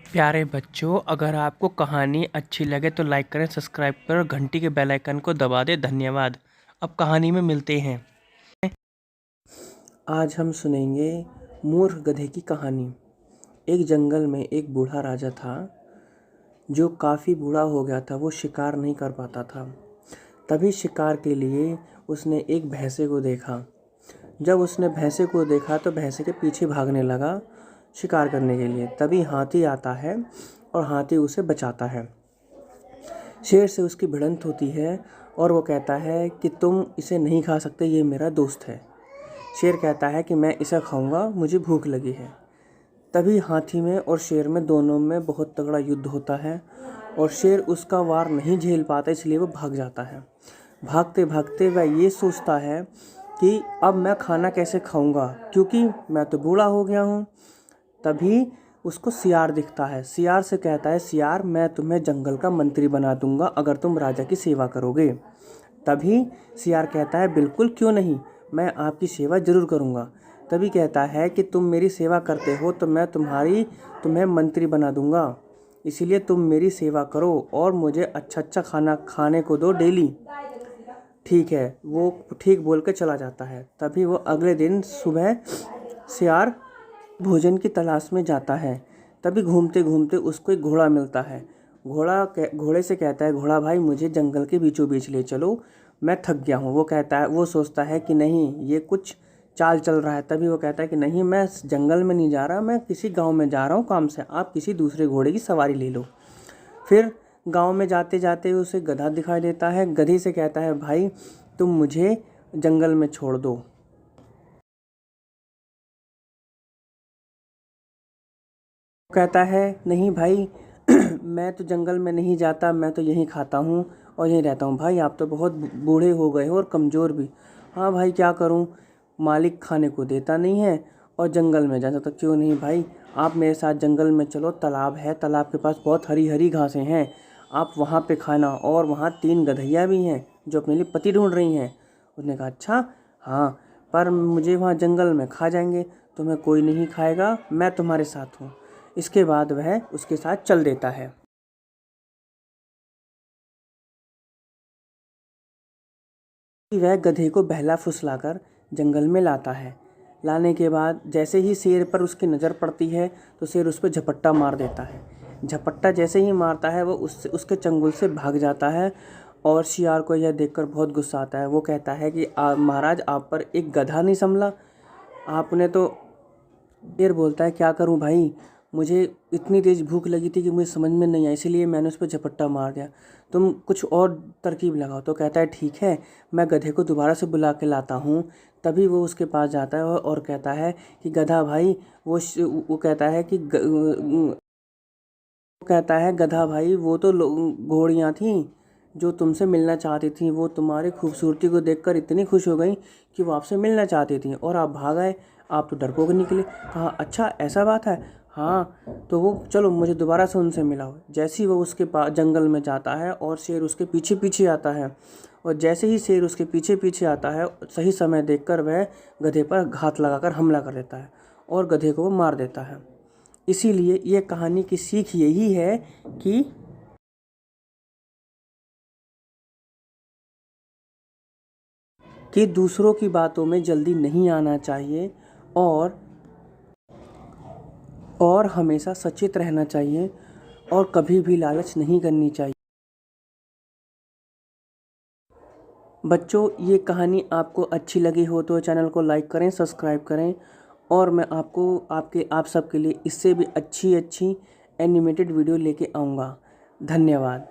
प्यारे बच्चों, अगर आपको कहानी अच्छी लगे तो लाइक करें, सब्सक्राइब करें और घंटी के बेल आइकन को दबा दें। धन्यवाद। अब कहानी में मिलते हैं। आज हम सुनेंगे मूर्ख गधे की कहानी। एक जंगल में एक बूढ़ा राजा था जो काफ़ी बूढ़ा हो गया था। वो शिकार नहीं कर पाता था। तभी शिकार के लिए उसने एक भैंसे को देखा। जब उसने भैंसे को देखा तो भैंसे के पीछे भागने लगा शिकार करने के लिए। तभी हाथी आता है और हाथी उसे बचाता है। शेर से उसकी भिड़ंत होती है और वो कहता है कि तुम इसे नहीं खा सकते, ये मेरा दोस्त है। शेर कहता है कि मैं इसे खाऊंगा, मुझे भूख लगी है। तभी हाथी में और शेर में दोनों में बहुत तगड़ा युद्ध होता है और शेर उसका वार नहीं झेल पाता, इसलिए वो भाग जाता है। भागते भागते वह ये सोचता है कि अब मैं खाना कैसे खाऊंगा, क्योंकि मैं तो बूढ़ा हो गया हूँ। तभी उसको सियार दिखता है। सियार से कहता है, सियार मैं तुम्हें जंगल का मंत्री बना दूंगा अगर तुम राजा की सेवा करोगे। तभी सियार कहता है, बिल्कुल, क्यों नहीं, मैं आपकी सेवा ज़रूर करूंगा। तभी कहता है कि तुम मेरी सेवा करते हो तो मैं तुम्हें मंत्री बना दूंगा, इसीलिए तुम मेरी सेवा करो और मुझे अच्छा अच्छा खाना खाने को दो डेली। ठीक है, वो ठीक बोल के चला जाता है। तभी वो अगले दिन सुबह सियार भोजन की तलाश में जाता है। तभी घूमते घूमते उसको एक घोड़ा मिलता है। घोड़े से कहता है, घोड़ा भाई मुझे जंगल के बीचों बीच ले चलो, मैं थक गया हूँ। वो सोचता है कि नहीं, ये कुछ चाल चल रहा है। तभी वो कहता है कि नहीं, मैं जंगल में नहीं जा रहा, मैं किसी गांव में जा रहा हूँ काम से, आप किसी दूसरे घोड़े की सवारी ले लो। फिर गांव में जाते जाते उसे गधा दिखाई देता है। गधे से कहता है, भाई तुम मुझे जंगल में छोड़ दो। कहता है, नहीं भाई मैं तो जंगल में नहीं जाता, मैं तो यहीं खाता हूँ और यहीं रहता हूँ। भाई आप तो बहुत बूढ़े हो गए हो और कमज़ोर भी। हाँ भाई, क्या करूँ, मालिक खाने को देता नहीं है और जंगल में जाता तो क्यों नहीं भाई, आप मेरे साथ जंगल में चलो, तालाब है, तालाब के पास बहुत हरी हरी घासें हैं, आप वहाँ पे खाना, और वहाँ 3 गधैया भी हैं जो अपने लिए पति ढूंढ रही हैं। उसने कहा, अच्छा हाँ, पर मुझे वहाँ जंगल में खा जाएंगे, तुम्हें कोई नहीं खाएगा, मैं तुम्हारे साथ हूँ। इसके बाद वह उसके साथ चल देता है। वह गधे को बहला फुसलाकर जंगल में लाता है। लाने के बाद जैसे ही शेर पर उसकी नज़र पड़ती है तो शेर उस पर झपट्टा मार देता है। झपट्टा जैसे ही मारता है वो उसके चंगुल से भाग जाता है और शियार को यह देखकर बहुत गुस्सा आता है। वो कहता है कि महाराज, आप पर एक गधा नहीं संभला, आपने तो। शेर बोलता है, क्या करूं भाई, मुझे इतनी तेज़ भूख लगी थी कि मुझे समझ में नहीं आया, इसीलिए मैंने उस पर झपट्टा मार दिया, तुम कुछ और तरकीब लगाओ। तो कहता है, ठीक है, मैं गधे को दोबारा से बुला के लाता हूँ। तभी वो उसके पास जाता है और कहता है कि गधा भाई, वो कहता है कि वो कहता है, गधा भाई, वो तो घोड़ियाँ थीं जो तुमसे मिलना चाहती थीं, वो तुम्हारी खूबसूरती को देखकर इतनी खुश हो गई कि वो आपसे मिलना चाहती थीं और आप भाग आए, आप तो डरपोक निकले। कहा, अच्छा ऐसा बात है, हाँ तो वो चलो मुझे दोबारा से उनसे मिलाओ। जैसे ही वो उसके पास जंगल में जाता है और शेर उसके पीछे पीछे आता है, और जैसे ही शेर उसके पीछे पीछे आता है, सही समय देखकर वह गधे पर घात लगाकर हमला कर देता है और गधे को वो मार देता है। इसीलिए ये कहानी की सीख यही है कि दूसरों की बातों में जल्दी नहीं आना चाहिए और हमेशा सचेत रहना चाहिए और कभी भी लालच नहीं करनी चाहिए। बच्चों, ये कहानी आपको अच्छी लगी हो तो चैनल को लाइक करें, सब्सक्राइब करें, और मैं आप सब के लिए इससे भी अच्छी अच्छी एनिमेटेड वीडियो लेके आऊँगा। धन्यवाद।